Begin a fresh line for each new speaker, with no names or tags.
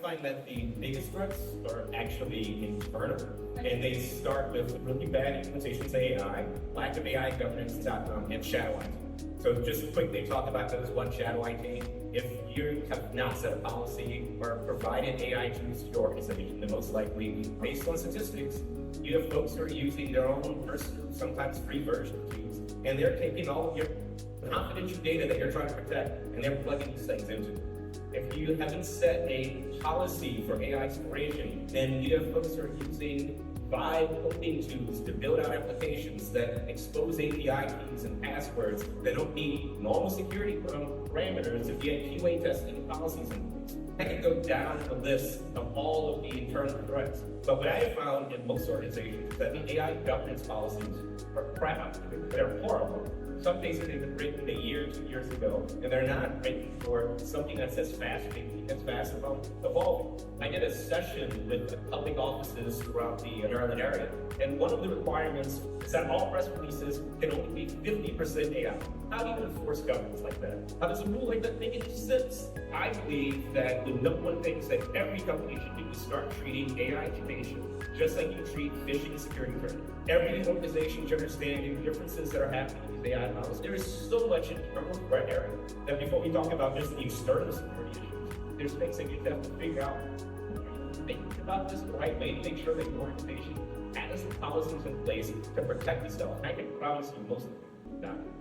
find that the biggest threats are actually internal, and they start with really bad implementations of AI, lack of AI governance, and shadow IT. So just quickly talk about those one shadow IT. If you have not set a policy or provided AI tools to your organization, then most likely, based on statistics, you have folks who are using their own personal, sometimes free version of tools, and they're taking all of your confidential data that you're trying to protect, and they're plugging these things into it. If you haven't set a policy for AI exploration, then you have folks who are using vibe coding tools to build out applications that expose API keys and passwords that don't meet normal security parameters if you had QA testing policies in place. I can go down the list of all of the internal threats. But what I have found in most organizations is that the AI governance policies are crap. They're horrible. Some cases they've been written a year, 2 years ago, and they're not written for something that's as fast-paced, as fast about evolving. I did a session with public offices throughout the Maryland area, and one of the requirements is that all press releases can only be 50% AI. How do you enforce governance like that? How does a rule like that make any sense? I believe that the number one things that every company should do is start treating AI information just like you treat phishing and security threat. Every organization should understand the differences that are happening in these AI models. There is so much internal threat area that before we talk about just the external security issues, there's things that you have to figure out. Think about this the right way to make sure that your organization has the policies in place to protect itself. I can promise you most of them do not.